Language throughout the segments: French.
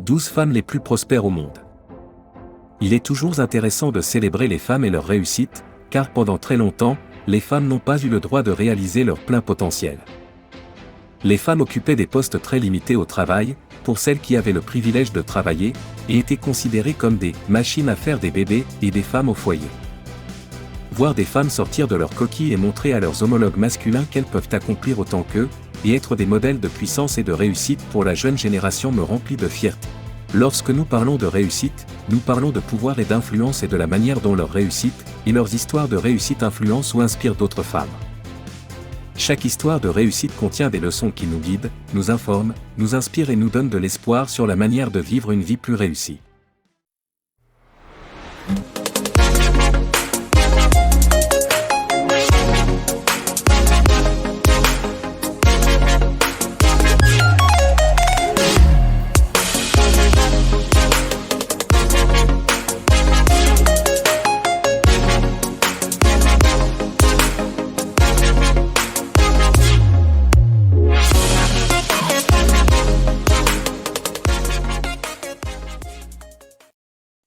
12 femmes les plus prospères au monde. Il est toujours intéressant de célébrer les femmes et leur réussite, car pendant très longtemps, les femmes n'ont pas eu le droit de réaliser leur plein potentiel. Les femmes occupaient des postes très limités au travail, pour celles qui avaient le privilège de travailler, et étaient considérées comme des « machines à faire des bébés » et des femmes au foyer. Voir des femmes sortir de leur coquille et montrer à leurs homologues masculins qu'elles peuvent accomplir autant qu'eux, et être des modèles de puissance et de réussite pour la jeune génération me remplit de fierté. Lorsque nous parlons de réussite, nous parlons de pouvoir et d'influence et de la manière dont leur réussite, et leurs histoires de réussite influencent ou inspirent d'autres femmes. Chaque histoire de réussite contient des leçons qui nous guident, nous informent, nous inspirent et nous donnent de l'espoir sur la manière de vivre une vie plus réussie.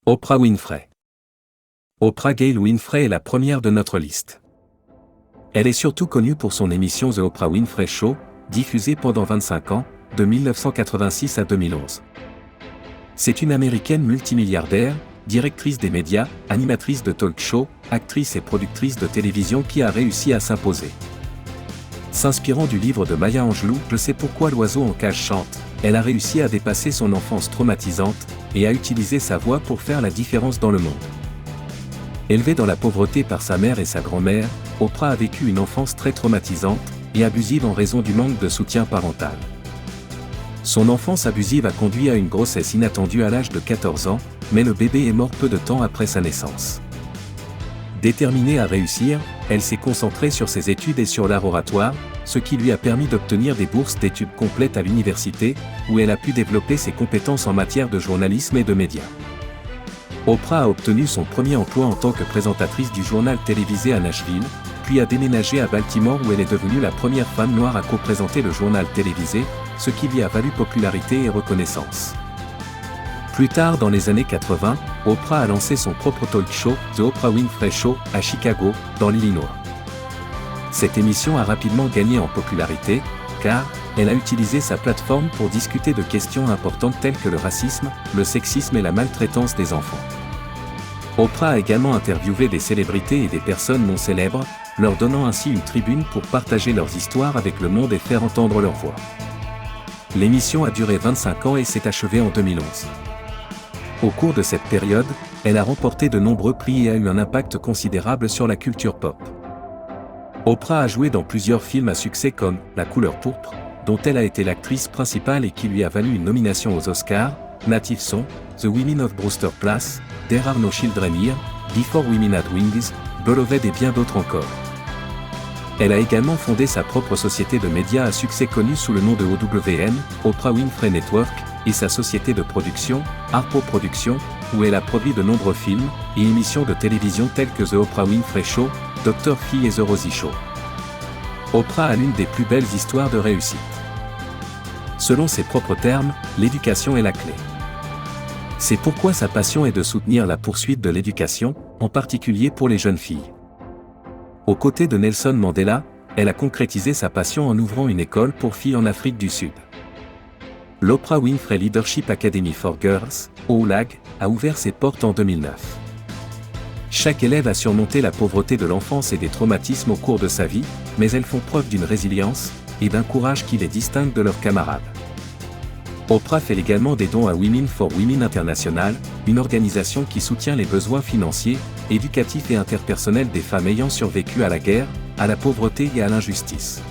Oprah Winfrey. Oprah Gayle Winfrey est la première de notre liste. Elle est surtout connue pour son émission The Oprah Winfrey Show, diffusée pendant 25 ans, de 1986 à 2011. C'est une Américaine multimilliardaire, directrice des médias, animatrice de talk-show, actrice et productrice de télévision qui a réussi à s'imposer. S'inspirant du livre de Maya Angelou, Je sais pourquoi l'oiseau en cage chante, elle a réussi à dépasser son enfance traumatisante et à utiliser sa voix pour faire la différence dans le monde. Élevée dans la pauvreté par sa mère et sa grand-mère, Oprah a vécu une enfance très traumatisante et abusive en raison du manque de soutien parental. Son enfance abusive a conduit à une grossesse inattendue à l'âge de 14 ans, mais le bébé est mort peu de temps après sa naissance. Déterminée à réussir, elle s'est concentrée sur ses études et sur l'art oratoire, ce qui lui a permis d'obtenir des bourses d'études complètes à l'université, où elle a pu développer ses compétences en matière de journalisme et de médias. Oprah a obtenu son premier emploi en tant que présentatrice du journal télévisé à Nashville, puis a déménagé à Baltimore où elle est devenue la première femme noire à co-présenter le journal télévisé, ce qui lui a valu popularité et reconnaissance. Plus tard dans les années 80, Oprah a lancé son propre talk show, The Oprah Winfrey Show, à Chicago, dans l'Illinois. Cette émission a rapidement gagné en popularité, car elle a utilisé sa plateforme pour discuter de questions importantes telles que le racisme, le sexisme et la maltraitance des enfants. Oprah a également interviewé des célébrités et des personnes non célèbres, leur donnant ainsi une tribune pour partager leurs histoires avec le monde et faire entendre leur voix. L'émission a duré 25 ans et s'est achevée en 2011. Au cours de cette période, elle a remporté de nombreux prix et a eu un impact considérable sur la culture pop. Oprah a joué dans plusieurs films à succès comme La couleur pourpre, dont elle a été l'actrice principale et qui lui a valu une nomination aux Oscars, Native Son, The Women of Brewster Place, There Are No Children Here, Before Women Had Wings, Beloved et bien d'autres encore. Elle a également fondé sa propre société de médias à succès connue sous le nom de OWN, Oprah Winfrey Network, et sa société de production, Harpo Productions, où elle a produit de nombreux films et émissions de télévision telles que The Oprah Winfrey Show, Dr. Phil et The Rosie Show. Oprah a l'une des plus belles histoires de réussite. Selon ses propres termes, l'éducation est la clé. C'est pourquoi sa passion est de soutenir la poursuite de l'éducation, en particulier pour les jeunes filles. Aux côtés de Nelson Mandela, elle a concrétisé sa passion en ouvrant une école pour filles en Afrique du Sud. L'Oprah Winfrey Leadership Academy for Girls, OWLAG, a ouvert ses portes en 2009. Chaque élève a surmonté la pauvreté de l'enfance et des traumatismes au cours de sa vie, mais elles font preuve d'une résilience et d'un courage qui les distingue de leurs camarades. Oprah fait également des dons à Women for Women International, une organisation qui soutient les besoins financiers, éducatifs et interpersonnels des femmes ayant survécu à la guerre, à la pauvreté et à l'injustice.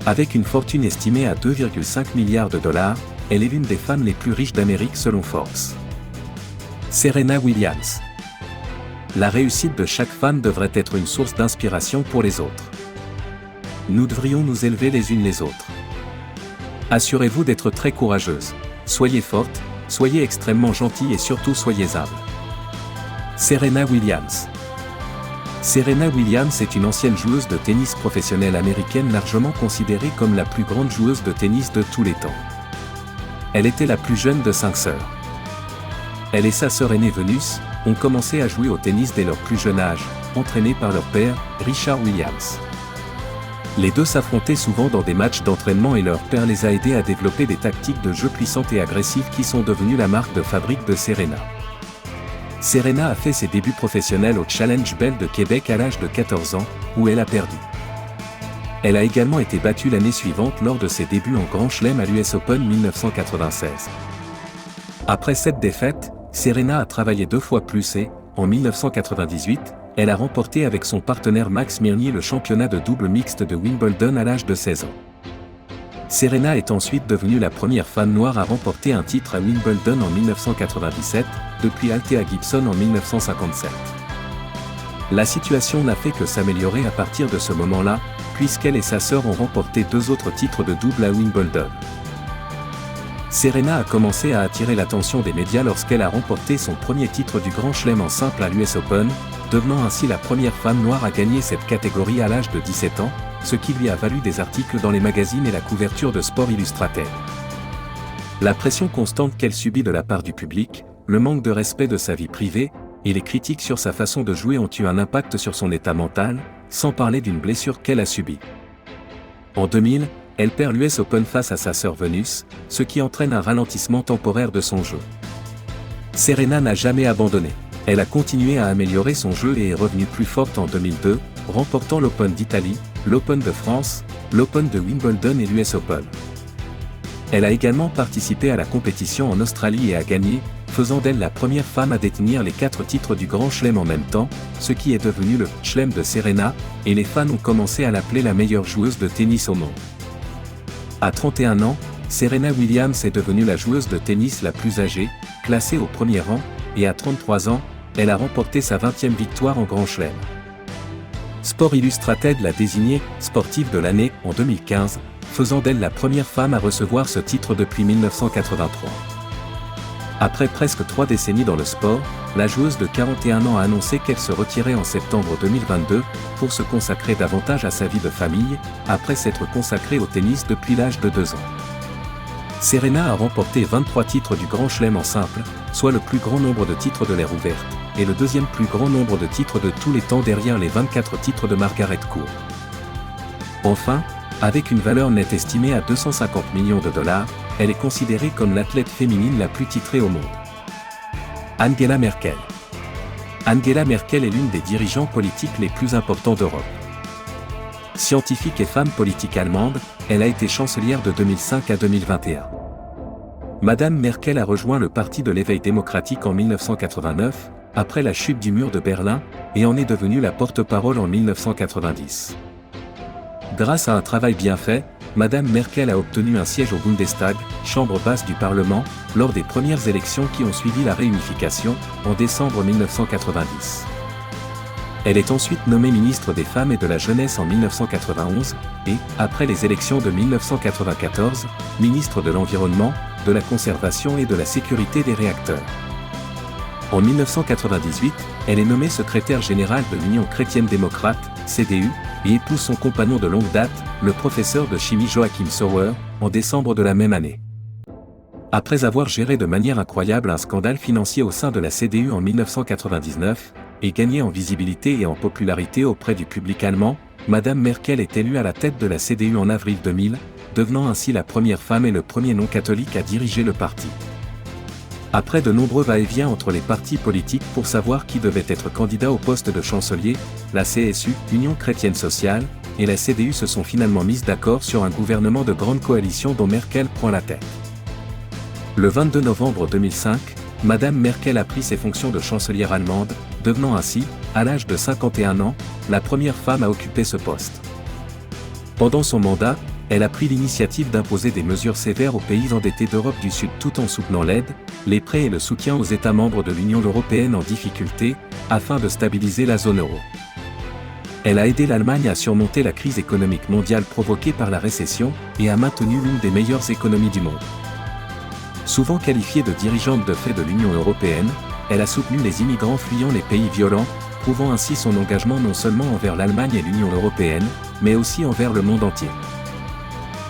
Avec une fortune estimée à 2,5 milliards de dollars, elle est l'une des femmes les plus riches d'Amérique selon Forbes. Serena Williams. La réussite de chaque femme devrait être une source d'inspiration pour les autres. Nous devrions nous élever les unes les autres. Assurez-vous d'être très courageuse. Soyez forte, soyez extrêmement gentille et surtout soyez humble. Serena Williams. Serena Williams est une ancienne joueuse de tennis professionnelle américaine largement considérée comme la plus grande joueuse de tennis de tous les temps. Elle était la plus jeune de 5 sœurs. Elle et sa sœur aînée Venus ont commencé à jouer au tennis dès leur plus jeune âge, entraînés par leur père, Richard Williams. Les deux s'affrontaient souvent dans des matchs d'entraînement et leur père les a aidés à développer des tactiques de jeu puissantes et agressives qui sont devenues la marque de fabrique de Serena. Serena a fait ses débuts professionnels au Challenge Bell de Québec à l'âge de 14 ans, où elle a perdu. Elle a également été battue l'année suivante lors de ses débuts en Grand Chelem à l'US Open 1996. Après cette défaite, Serena a travaillé 2 fois plus et, en 1998, elle a remporté avec son partenaire Max Mirnyi le championnat de double mixte de Wimbledon à l'âge de 16 ans. Serena est ensuite devenue la première femme noire à remporter un titre à Wimbledon en 1997, depuis Althea Gibson en 1957. La situation n'a fait que s'améliorer à partir de ce moment-là, puisqu'elle et sa sœur ont remporté 2 autres titres de double à Wimbledon. Serena a commencé à attirer l'attention des médias lorsqu'elle a remporté son premier titre du Grand Chelem en simple à l'US Open, devenant ainsi la première femme noire à gagner cette catégorie à l'âge de 17 ans, ce qui lui a valu des articles dans les magazines et la couverture de Sport Illustrated. La pression constante qu'elle subit de la part du public, le manque de respect de sa vie privée, et les critiques sur sa façon de jouer ont eu un impact sur son état mental, sans parler d'une blessure qu'elle a subie. En 2000, elle perd l'US Open face à sa sœur Venus, ce qui entraîne un ralentissement temporaire de son jeu. Serena n'a jamais abandonné. Elle a continué à améliorer son jeu et est revenue plus forte en 2002, remportant l'Open d'Italie, l'Open de France, l'Open de Wimbledon et l'US Open. Elle a également participé à la compétition en Australie et a gagné, faisant d'elle la première femme à détenir les 4 titres du Grand Chelem en même temps, ce qui est devenu le Chelem de Serena, et les fans ont commencé à l'appeler la meilleure joueuse de tennis au monde. À 31 ans, Serena Williams est devenue la joueuse de tennis la plus âgée, classée au premier rang, et à 33 ans, elle a remporté sa 20e victoire en Grand Chelem. Sport Illustrated l'a désignée sportive de l'année en 2015, faisant d'elle la première femme à recevoir ce titre depuis 1983. Après presque 3 décennies dans le sport, la joueuse de 41 ans a annoncé qu'elle se retirait en septembre 2022 pour se consacrer davantage à sa vie de famille, après s'être consacrée au tennis depuis l'âge de 2 ans. Serena a remporté 23 titres du Grand Chelem en simple, soit le plus grand nombre de titres de l'ère ouverte, et le deuxième plus grand nombre de titres de tous les temps derrière les 24 titres de Margaret Court. Enfin, avec une valeur nette estimée à 250 millions de dollars, elle est considérée comme l'athlète féminine la plus titrée au monde. Angela Merkel. Angela Merkel est l'une des dirigeants politiques les plus importants d'Europe. Scientifique et femme politique allemande, elle a été chancelière de 2005 à 2021. Madame Merkel a rejoint le Parti de l'éveil démocratique en 1989, après la chute du mur de Berlin, et en est devenue la porte-parole en 1990. Grâce à un travail bien fait, Madame Merkel a obtenu un siège au Bundestag, chambre basse du Parlement, lors des premières élections qui ont suivi la réunification, en décembre 1990. Elle est ensuite nommée ministre des Femmes et de la Jeunesse en 1991, et, après les élections de 1994, ministre de l'Environnement, de la Conservation et de la Sécurité des réacteurs. En 1998, elle est nommée secrétaire générale de l'Union chrétienne-démocrate, CDU, et épouse son compagnon de longue date, le professeur de chimie Joachim Sauer, en décembre de la même année. Après avoir géré de manière incroyable un scandale financier au sein de la CDU en 1999, et gagné en visibilité et en popularité auprès du public allemand, Madame Merkel est élue à la tête de la CDU en avril 2000, devenant ainsi la première femme et le premier non-catholique à diriger le parti. Après de nombreux va-et-vient entre les partis politiques pour savoir qui devait être candidat au poste de chancelier, la CSU, Union chrétienne sociale, et la CDU se sont finalement mises d'accord sur un gouvernement de grande coalition dont Merkel prend la tête. Le 22 novembre 2005, Madame Merkel a pris ses fonctions de chancelière allemande, devenant ainsi, à l'âge de 51 ans, la première femme à occuper ce poste. Pendant son mandat, elle a pris l'initiative d'imposer des mesures sévères aux pays endettés d'Europe du Sud tout en soutenant l'aide, les prêts et le soutien aux États membres de l'Union européenne en difficulté, afin de stabiliser la zone euro. Elle a aidé l'Allemagne à surmonter la crise économique mondiale provoquée par la récession, et a maintenu l'une des meilleures économies du monde. Souvent qualifiée de dirigeante de fait de l'Union européenne, elle a soutenu les immigrants fuyant les pays violents, prouvant ainsi son engagement non seulement envers l'Allemagne et l'Union européenne, mais aussi envers le monde entier.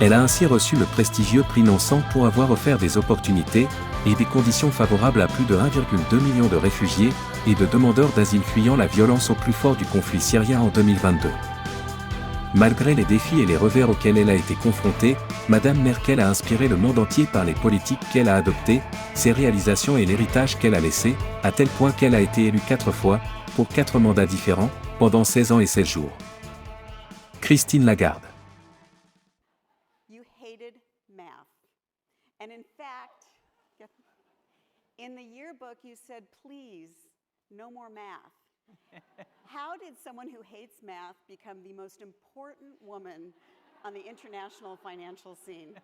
Elle a ainsi reçu le prestigieux prix Nansen pour avoir offert des opportunités et des conditions favorables à plus de 1,2 million de réfugiés et de demandeurs d'asile fuyant la violence au plus fort du conflit syrien en 2022. Malgré les défis et les revers auxquels elle a été confrontée, Madame Merkel a inspiré le monde entier par les politiques qu'elle a adoptées, ses réalisations et l'héritage qu'elle a laissé, à tel point qu'elle a été élue 4 fois, pour 4 mandats différents, pendant 16 ans et 16 jours. Christine Lagarde. You hated math. And in fact, in the yearbook you said, please, no more math. How did someone who hates math become the most important woman on the international financial scene?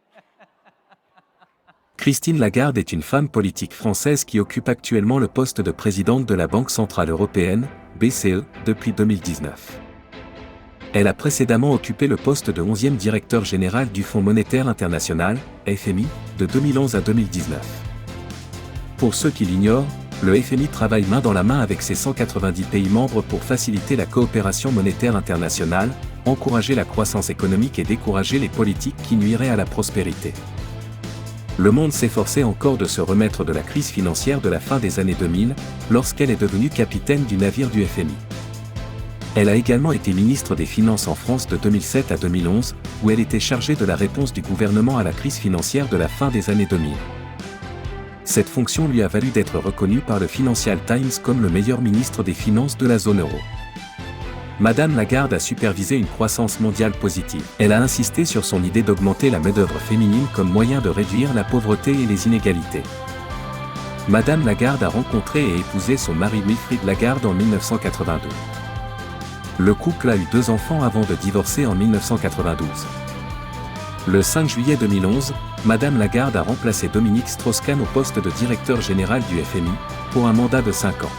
Christine Lagarde est une femme politique française qui occupe actuellement le poste de présidente de la Banque Centrale Européenne, BCE, depuis 2019. Elle a précédemment occupé le poste de 11e directeur général du Fonds monétaire international, FMI, de 2011 à 2019. Pour ceux qui l'ignorent, le FMI travaille main dans la main avec ses 190 pays membres pour faciliter la coopération monétaire internationale, encourager la croissance économique et décourager les politiques qui nuiraient à la prospérité. Le monde s'efforçait encore de se remettre de la crise financière de la fin des années 2000, lorsqu'elle est devenue capitaine du navire du FMI. Elle a également été ministre des Finances en France de 2007 à 2011, où elle était chargée de la réponse du gouvernement à la crise financière de la fin des années 2000. Cette fonction lui a valu d'être reconnue par le Financial Times comme le meilleur ministre des Finances de la zone euro. Madame Lagarde a supervisé une croissance mondiale positive. Elle a insisté sur son idée d'augmenter la main-d'œuvre féminine comme moyen de réduire la pauvreté et les inégalités. Madame Lagarde a rencontré et épousé son mari Wilfried Lagarde en 1982. Le couple a eu 2 enfants avant de divorcer en 1992. Le 5 juillet 2011, Madame Lagarde a remplacé Dominique Strauss-Kahn au poste de directeur général du FMI, pour un mandat de 5 ans.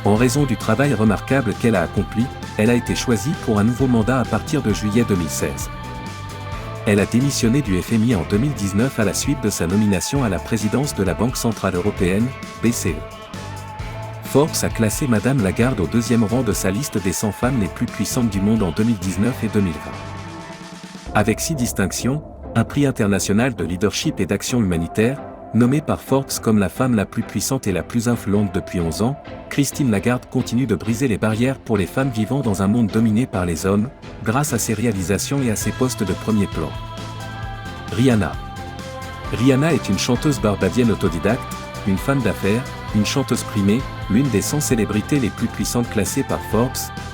En raison du travail remarquable qu'elle a accompli, elle a été choisie pour un nouveau mandat à partir de juillet 2016. Elle a démissionné du FMI en 2019 à la suite de sa nomination à la présidence de la Banque Centrale Européenne, BCE. Forbes a classé Madame Lagarde au 2e rang de sa liste des 100 femmes les plus puissantes du monde en 2019 et 2020. Avec 6 distinctions, un prix international de leadership et d'action humanitaire, nommé par Forbes comme la femme la plus puissante et la plus influente depuis 11 ans, Christine Lagarde continue de briser les barrières pour les femmes vivant dans un monde dominé par les hommes, grâce à ses réalisations et à ses postes de premier plan. Rihanna. Rihanna est une chanteuse barbadienne autodidacte, une femme d'affaires, une chanteuse primée, l'une des 100 célébrités les plus puissantes classées par Forbes,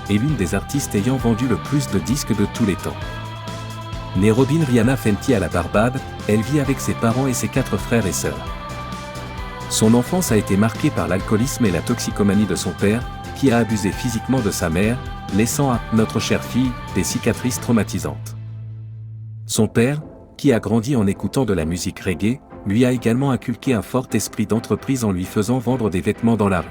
et l'une des artistes ayant vendu le plus de disques de tous les temps. Née Robin Rihanna Fenty à la Barbade, elle vit avec ses parents et ses 4 frères et sœurs. Son enfance a été marquée par l'alcoolisme et la toxicomanie de son père, qui a abusé physiquement de sa mère, laissant à notre chère fille des cicatrices traumatisantes. Son père, qui a grandi en écoutant de la musique reggae, lui a également inculqué un fort esprit d'entreprise en lui faisant vendre des vêtements dans la rue.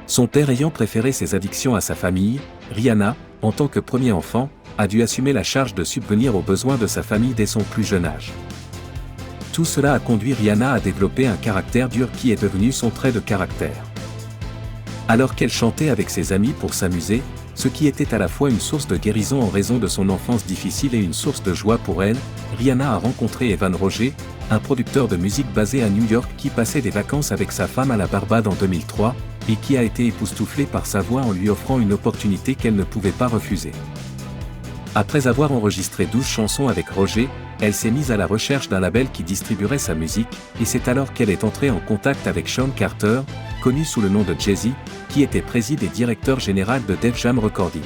Son père ayant préféré ses addictions à sa famille, Rihanna, en tant que premier enfant, a dû assumer la charge de subvenir aux besoins de sa famille dès son plus jeune âge. Tout cela a conduit Rihanna à développer un caractère dur qui est devenu son trait de caractère. Alors qu'elle chantait avec ses amis pour s'amuser, ce qui était à la fois une source de guérison en raison de son enfance difficile et une source de joie pour elle, Rihanna a rencontré Evan Roger, un producteur de musique basé à New York qui passait des vacances avec sa femme à la Barbade en 2003, et qui a été époustouflé par sa voix en lui offrant une opportunité qu'elle ne pouvait pas refuser. Après avoir enregistré 12 chansons avec Roger, elle s'est mise à la recherche d'un label qui distribuerait sa musique, et c'est alors qu'elle est entrée en contact avec Sean Carter, connu sous le nom de Jay-Z, qui était président et directeur général de Def Jam Recording.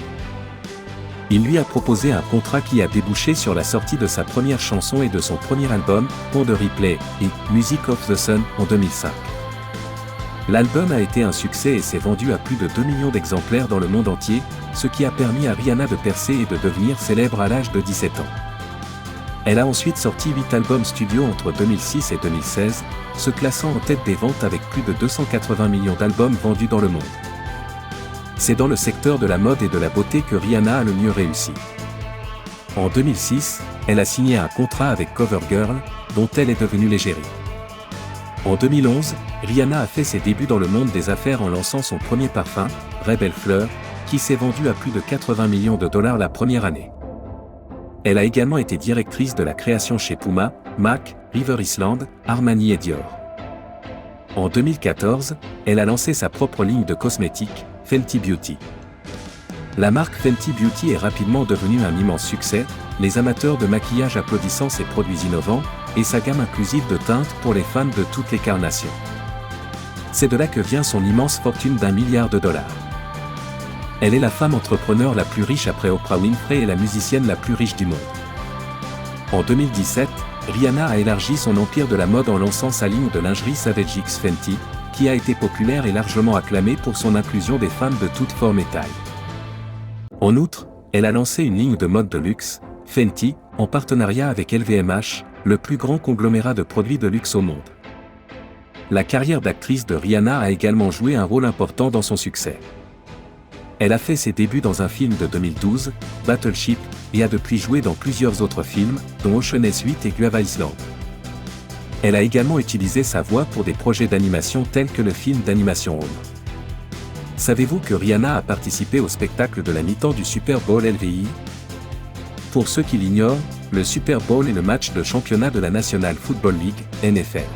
Il lui a proposé un contrat qui a débouché sur la sortie de sa première chanson et de son premier album, Pont de Replay, et Music of the Sun, en 2005. L'album a été un succès et s'est vendu à plus de 2 millions d'exemplaires dans le monde entier, ce qui a permis à Rihanna de percer et de devenir célèbre à l'âge de 17 ans. Elle a ensuite sorti 8 albums studio entre 2006 et 2016, se classant en tête des ventes avec plus de 280 millions d'albums vendus dans le monde. C'est dans le secteur de la mode et de la beauté que Rihanna a le mieux réussi. En 2006, elle a signé un contrat avec CoverGirl, dont elle est devenue l'égérie. En 2011, Rihanna a fait ses débuts dans le monde des affaires en lançant son premier parfum, Rebel Fleur, qui s'est vendu à plus de 80 millions de dollars la première année. Elle a également été directrice de la création chez Puma, MAC, River Island, Armani et Dior. En 2014, elle a lancé sa propre ligne de cosmétiques, Fenty Beauty. La marque Fenty Beauty est rapidement devenue un immense succès, les amateurs de maquillage applaudissant ses produits innovants, et sa gamme inclusive de teintes pour les fans de toutes les carnations. C'est de là que vient son immense fortune d'1 milliard de dollars. Elle est la femme entrepreneur la plus riche après Oprah Winfrey et la musicienne la plus riche du monde. En 2017, Rihanna a élargi son empire de la mode en lançant sa ligne de lingerie Savage X Fenty, qui a été populaire et largement acclamée pour son inclusion des femmes de toutes formes et tailles. En outre, elle a lancé une ligne de mode de luxe, Fenty, en partenariat avec LVMH, le plus grand conglomérat de produits de luxe au monde. La carrière d'actrice de Rihanna a également joué un rôle important dans son succès. Elle a fait ses débuts dans un film de 2012, Battleship, et a depuis joué dans plusieurs autres films, dont Ocean's 8 et Guava Island. Elle a également utilisé sa voix pour des projets d'animation tels que le film d'animation Home. Savez-vous que Rihanna a participé au spectacle de la mi-temps du Super Bowl LVI? Pour ceux qui l'ignorent, le Super Bowl est le match de championnat de la National Football League, NFL.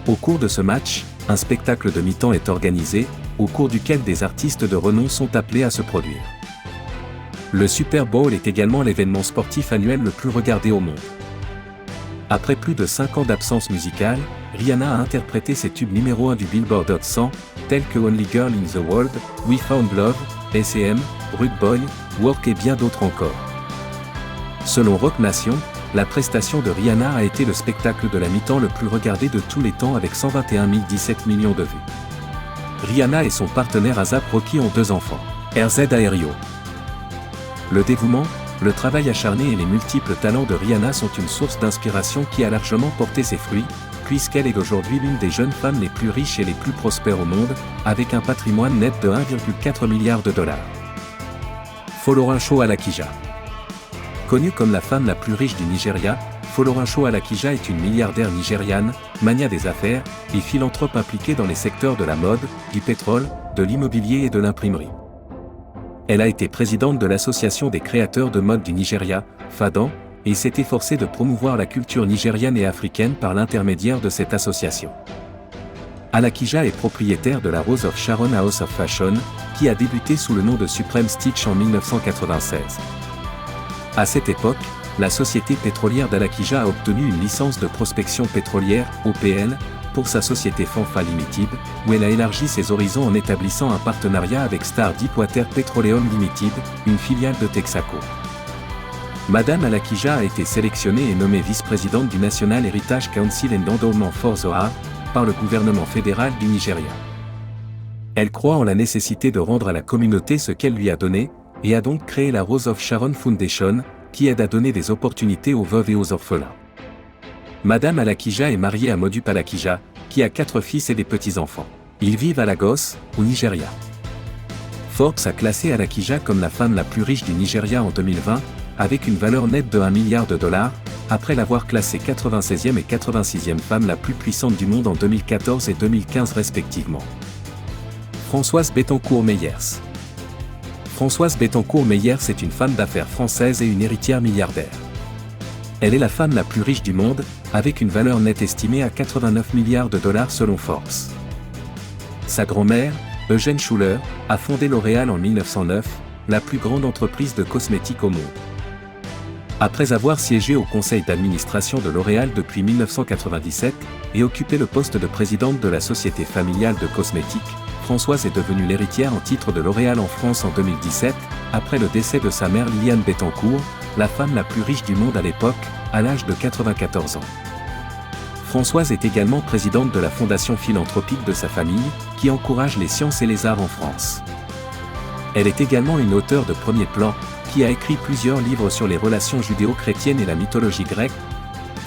Au cours de ce match, un spectacle de mi-temps est organisé, au cours duquel des artistes de renom sont appelés à se produire. Le Super Bowl est également l'événement sportif annuel le plus regardé au monde. Après plus de 5 ans d'absence musicale, Rihanna a interprété ses tubes numéro 1 du Billboard Hot 100, tels que Only Girl in the World, We Found Love, S&M, Rude Boy, Work et bien d'autres encore. Selon Roc Nation, la prestation de Rihanna a été le spectacle de la mi-temps le plus regardé de tous les temps avec 121 017 millions de vues. Rihanna et son partenaire A$AP Rocky ont 2 enfants, RZ Aéreo. Le dévouement, le travail acharné et les multiples talents de Rihanna sont une source d'inspiration qui a largement porté ses fruits, puisqu'elle est aujourd'hui l'une des jeunes femmes les plus riches et les plus prospères au monde, avec un patrimoine net de 1,4 milliard de dollars. Folorunsho Alakija. Connue comme la femme la plus riche du Nigeria, Folorunsho Alakija est une milliardaire nigériane, mania des affaires, et philanthrope impliquée dans les secteurs de la mode, du pétrole, de l'immobilier et de l'imprimerie. Elle a été présidente de l'Association des créateurs de mode du Nigeria, FADAN, et s'est efforcée de promouvoir la culture nigériane et africaine par l'intermédiaire de cette association. Alakija est propriétaire de la Rose of Sharon House of Fashion, qui a débuté sous le nom de Supreme Stitch en 1996. À cette époque, la société pétrolière d'Alakija a obtenu une licence de prospection pétrolière, OPL, pour sa société Fanfa Limited, où elle a élargi ses horizons en établissant un partenariat avec Star Deepwater Petroleum Limited, une filiale de Texaco. Madame Alakija a été sélectionnée et nommée vice-présidente du National Heritage Council and Endowment for the Arts par le gouvernement fédéral du Nigeria. Elle croit en la nécessité de rendre à la communauté ce qu'elle lui a donné, et a donc créé la Rose of Sharon Foundation, qui aide à donner des opportunités aux veuves et aux orphelins. Madame Alakija est mariée à Modupe Alakija, qui a 4 fils et des petits-enfants. Ils vivent à Lagos, au Nigeria. Forbes a classé Alakija comme la femme la plus riche du Nigeria en 2020, avec une valeur nette de 1 milliard de dollars, après l'avoir classée 96e et 86e femme la plus puissante du monde en 2014 et 2015 respectivement. Françoise Bettencourt-Meyers. Françoise Bettencourt-Meyers est une femme d'affaires française et une héritière milliardaire. Elle est la femme la plus riche du monde, avec une valeur nette estimée à 89 milliards de dollars selon Forbes. Sa grand-mère, Eugène Schuller, a fondé L'Oréal en 1909, la plus grande entreprise de cosmétiques au monde. Après avoir siégé au conseil d'administration de L'Oréal depuis 1997 et occupé le poste de présidente de la société familiale de cosmétiques, Françoise est devenue l'héritière en titre de L'Oréal en France en 2017, après le décès de sa mère Liliane Bettencourt, la femme la plus riche du monde à l'époque, à l'âge de 94 ans. Françoise est également présidente de la fondation philanthropique de sa famille, qui encourage les sciences et les arts en France. Elle est également une auteure de premier plan, qui a écrit plusieurs livres sur les relations judéo-chrétiennes et la mythologie grecque.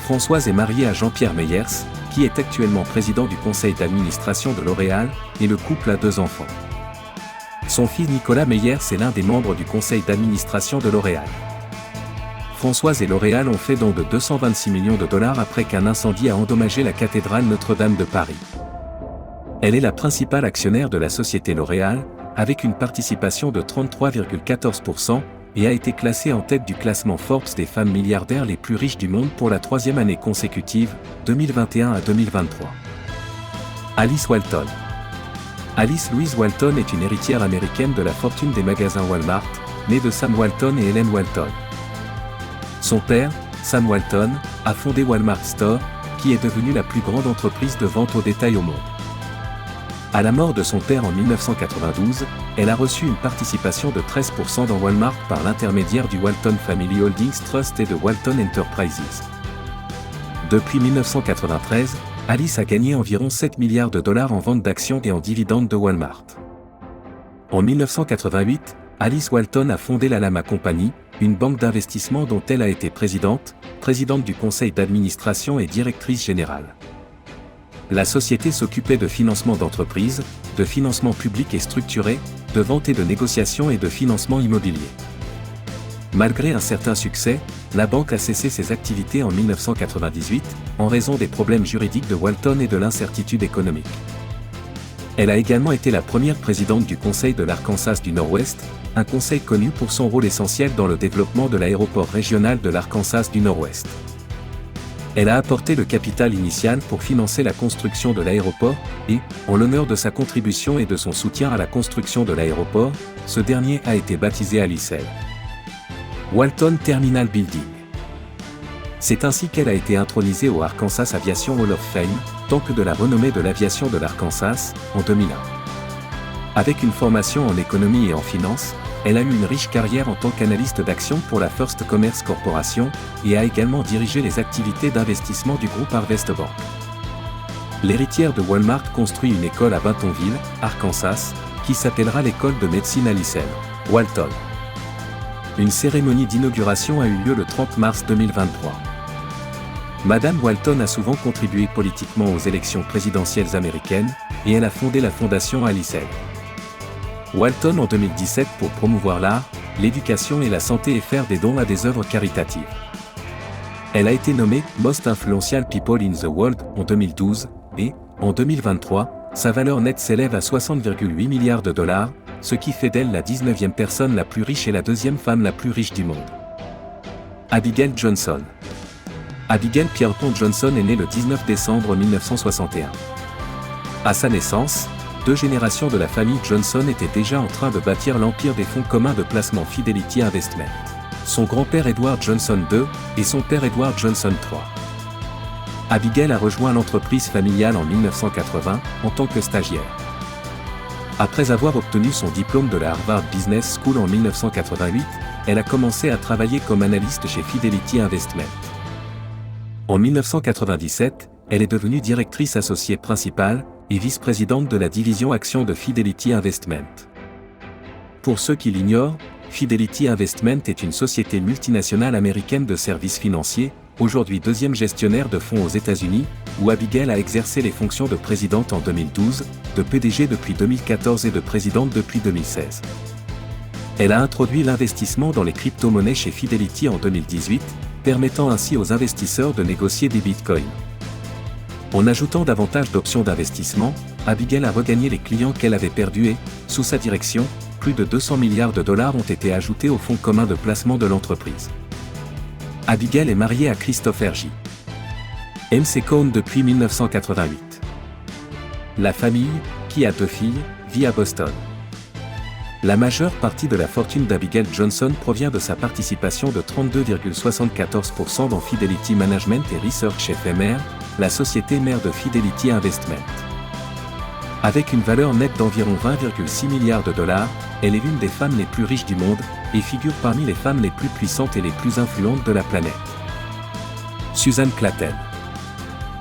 Françoise est mariée à Jean-Pierre Meyers, qui est actuellement président du conseil d'administration de L'Oréal, et le couple a 2 enfants. Son fils Nicolas Meyers est l'un des membres du conseil d'administration de L'Oréal. Françoise et L'Oréal ont fait don de 226 millions de dollars après qu'un incendie a endommagé la cathédrale Notre-Dame de Paris. Elle est la principale actionnaire de la société L'Oréal, avec une participation de 33,14%, et a été classée en tête du classement Forbes des femmes milliardaires les plus riches du monde pour la 3e année consécutive, 2021 à 2023. Alice Walton. Alice Louise Walton est une héritière américaine de la fortune des magasins Walmart, née de Sam Walton et Helen Walton. Son père, Sam Walton, a fondé Walmart Store, qui est devenue la plus grande entreprise de vente au détail au monde. À la mort de son père en 1992, elle a reçu une participation de 13% dans Walmart par l'intermédiaire du Walton Family Holdings Trust et de Walton Enterprises. Depuis 1993, Alice a gagné environ 7 milliards de dollars en vente d'actions et en dividendes de Walmart. En 1988, Alice Walton a fondé la Lama Company, une banque d'investissement dont elle a été présidente du conseil d'administration et directrice générale. La société s'occupait de financement d'entreprises, de financement public et structuré, de vente et de négociation et de financement immobilier. Malgré un certain succès, la banque a cessé ses activités en 1998, en raison des problèmes juridiques de Walton et de l'incertitude économique. Elle a également été la première présidente du Conseil de l'Arkansas du Nord-Ouest, un conseil connu pour son rôle essentiel dans le développement de l'aéroport régional de l'Arkansas du Nord-Ouest. Elle a apporté le capital initial pour financer la construction de l'aéroport, et, en l'honneur de sa contribution et de son soutien à la construction de l'aéroport, ce dernier a été baptisé Alice L. Walton Terminal Building. C'est ainsi qu'elle a été intronisée au Arkansas Aviation Hall of Fame, Temple de la renommée de l'aviation de l'Arkansas, en 2001. Avec une formation en économie et en finance, elle a eu une riche carrière en tant qu'analyste d'actions pour la First Commerce Corporation, et a également dirigé les activités d'investissement du groupe Harvest Bank. L'héritière de Walmart construit une école à Bentonville, Arkansas, qui s'appellera l'école de médecine Alice L. Walton. Une cérémonie d'inauguration a eu lieu le 30 mars 2023. Madame Walton a souvent contribué politiquement aux élections présidentielles américaines, et elle a fondé la fondation Alice L. Walton en 2017 pour promouvoir l'art, l'éducation et la santé et faire des dons à des œuvres caritatives. Elle a été nommée Most Influential People in the World en 2012, et, en 2023, sa valeur nette s'élève à 60,8 milliards de dollars, ce qui fait d'elle la 19e personne la plus riche et la 2e femme la plus riche du monde. Abigail Johnson. Abigail Pierpont Johnson est née le 19 décembre 1961. À sa naissance, 2 générations de la famille Johnson étaient déjà en train de bâtir l'empire des fonds communs de placement Fidelity Investment. Son grand-père Edward Johnson II et son père Edward Johnson III. Abigail a rejoint l'entreprise familiale en 1980 en tant que stagiaire. Après avoir obtenu son diplôme de la Harvard Business School en 1988, elle a commencé à travailler comme analyste chez Fidelity Investment. En 1997, elle est devenue directrice associée principale et vice-présidente de la division actions de Fidelity Investment. Pour ceux qui l'ignorent, Fidelity Investment est une société multinationale américaine de services financiers, aujourd'hui 2e gestionnaire de fonds aux États-Unis, où Abigail a exercé les fonctions de présidente en 2012, de PDG depuis 2014 et de présidente depuis 2016. Elle a introduit l'investissement dans les crypto-monnaies chez Fidelity en 2018, permettant ainsi aux investisseurs de négocier des bitcoins. En ajoutant davantage d'options d'investissement, Abigail a regagné les clients qu'elle avait perdus et, sous sa direction, plus de 200 milliards de dollars ont été ajoutés au fonds commun de placement de l'entreprise. Abigail est mariée à Christopher J. McCone depuis 1988. La famille, qui a 2 filles, vit à Boston. La majeure partie de la fortune d'Abigail Johnson provient de sa participation de 32,74% dans Fidelity Management et Research FMR, la société mère de Fidelity Investment. Avec une valeur nette d'environ 20,6 milliards de dollars, elle est l'une des femmes les plus riches du monde, et figure parmi les femmes les plus puissantes et les plus influentes de la planète. Susan Klatten.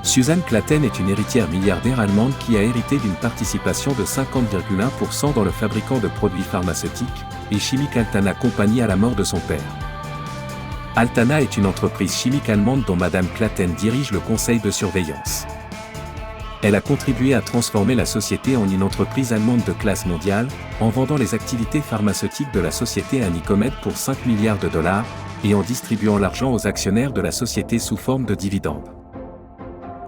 Susan Klatten est une héritière milliardaire allemande qui a hérité d'une participation de 50,1% dans le fabricant de produits pharmaceutiques et chimiques Altana Company à la mort de son père. Altana est une entreprise chimique allemande dont Madame Klatten dirige le conseil de surveillance. Elle a contribué à transformer la société en une entreprise allemande de classe mondiale, en vendant les activités pharmaceutiques de la société à Nicomed pour 5 milliards de dollars, et en distribuant l'argent aux actionnaires de la société sous forme de dividendes.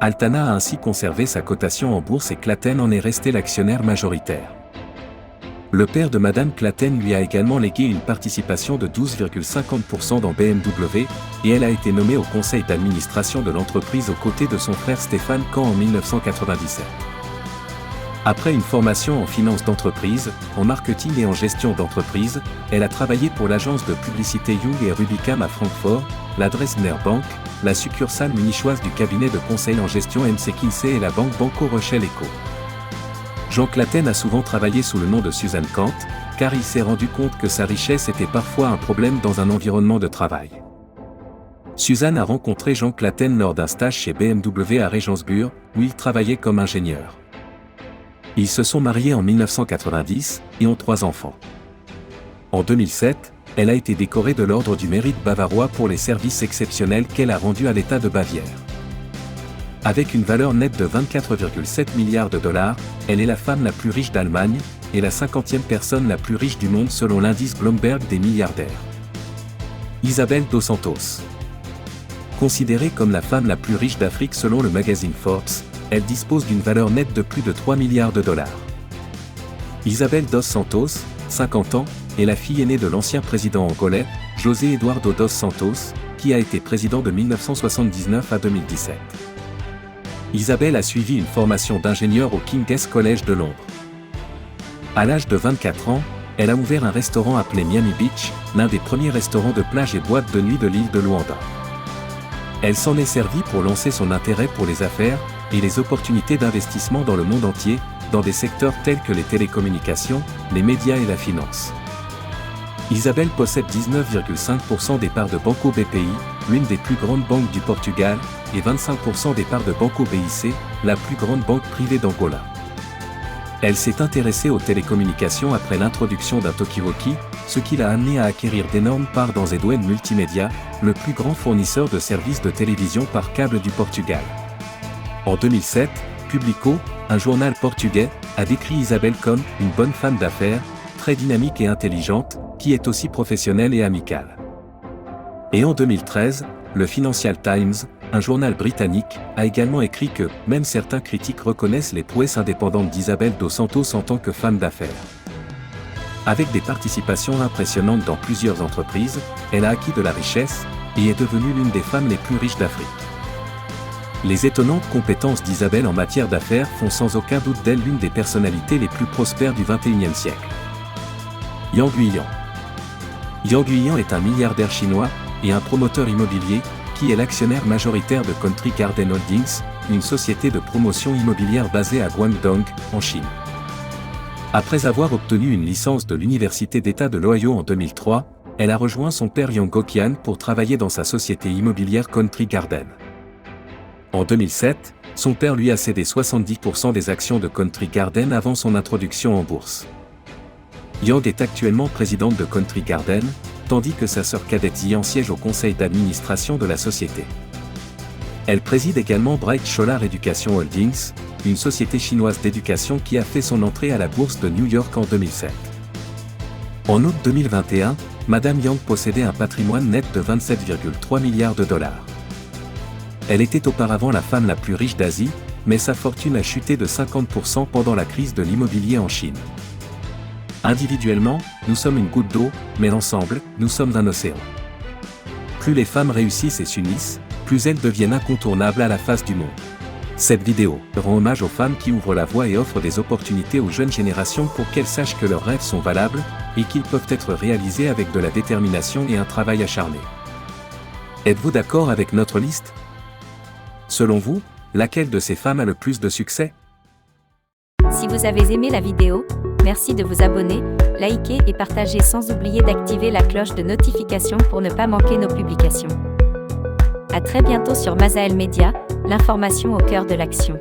Altana a ainsi conservé sa cotation en bourse et Klatten en est resté l'actionnaire majoritaire. le père de Madame Klatten lui a également légué une participation de 12,50% dans BMW, et elle a été nommée au conseil d'administration de l'entreprise aux côtés de son frère Stéphane Kahn en 1997. Après une formation en finance d'entreprise, en marketing et en gestion d'entreprise, elle a travaillé pour l'agence de publicité Young & Rubicam à Francfort, la Dresdner Bank, la succursale munichoise du cabinet de conseil en gestion MC Kinsey et la banque Banco Rochelle Eco. Jean Klatten a souvent travaillé sous le nom de Susan Kant, car il s'est rendu compte que sa richesse était parfois un problème dans un environnement de travail. Susan a rencontré Jean Klatten lors d'un stage chez BMW à Regensburg, où il travaillait comme ingénieur. Ils se sont mariés en 1990 et ont 3 enfants. En 2007, elle a été décorée de l'Ordre du Mérite bavarois pour les services exceptionnels qu'elle a rendus à l'État de Bavière. Avec une valeur nette de 24,7 milliards de dollars, elle est la femme la plus riche d'Allemagne et la 50e personne la plus riche du monde selon l'indice Bloomberg des milliardaires. Isabel dos Santos. Considérée comme la femme la plus riche d'Afrique selon le magazine Forbes, elle dispose d'une valeur nette de plus de 3 milliards de dollars. Isabel dos Santos, 50 ans, est la fille aînée de l'ancien président angolais, José Eduardo dos Santos, qui a été président de 1979 à 2017. Isabel a suivi une formation d'ingénieur au King's College de Londres. À l'âge de 24 ans, elle a ouvert un restaurant appelé Miami Beach, l'un des premiers restaurants de plage et boîtes de nuit de l'île de Luanda. Elle s'en est servie pour lancer son intérêt pour les affaires et les opportunités d'investissement dans le monde entier, dans des secteurs tels que les télécommunications, les médias et la finance. Isabel possède 19,5% des parts de Banco BPI, l'une des plus grandes banques du Portugal, et 25% des parts de Banco BIC, la plus grande banque privée d'Angola. Elle s'est intéressée aux télécommunications après l'introduction d'un talkie-walkie, ce qui l'a amenée à acquérir d'énormes parts dans Edwen Multimédia, le plus grand fournisseur de services de télévision par câble du Portugal. En 2007, Publico, un journal portugais, a décrit Isabel comme une bonne femme d'affaires, très dynamique et intelligente, qui est aussi professionnelle et amicale. Et en 2013, le Financial Times, un journal britannique, a également écrit que même certains critiques reconnaissent les prouesses indépendantes d'Isabel dos Santos en tant que femme d'affaires. Avec des participations impressionnantes dans plusieurs entreprises, elle a acquis de la richesse et est devenue l'une des femmes les plus riches d'Afrique. Les étonnantes compétences d'Isabel en matière d'affaires font sans aucun doute d'elle l'une des personnalités les plus prospères du XXIe siècle. Yang Guiyan. Yang Guiyan est un milliardaire chinois et un promoteur immobilier qui est l'actionnaire majoritaire de Country Garden Holdings, une société de promotion immobilière basée à Guangdong, en Chine. Après avoir obtenu une licence de l'Université d'État de l'Ohio en 2003, elle a rejoint son père Yang Guoqian pour travailler dans sa société immobilière Country Garden. En 2007, son père lui a cédé 70% des actions de Country Garden avant son introduction en bourse. Yang est actuellement présidente de Country Garden, tandis que sa sœur cadette Ziyan siège au conseil d'administration de la société. Elle préside également Bright Solar Education Holdings, une société chinoise d'éducation qui a fait son entrée à la bourse de New York en 2007. En août 2021, Madame Yang possédait un patrimoine net de 27,3 milliards de dollars. Elle était auparavant la femme la plus riche d'Asie, mais sa fortune a chuté de 50% pendant la crise de l'immobilier en Chine. Individuellement, nous sommes une goutte d'eau, mais ensemble, nous sommes un océan. Plus les femmes réussissent et s'unissent, plus elles deviennent incontournables à la face du monde. Cette vidéo rend hommage aux femmes qui ouvrent la voie et offrent des opportunités aux jeunes générations pour qu'elles sachent que leurs rêves sont valables et qu'ils peuvent être réalisés avec de la détermination et un travail acharné. Êtes-vous d'accord avec notre liste ? Selon vous, laquelle de ces femmes a le plus de succès ? Si vous avez aimé la vidéo, merci de vous abonner, liker et partager sans oublier d'activer la cloche de notification pour ne pas manquer nos publications. À très bientôt sur Masael Media, l'information au cœur de l'action.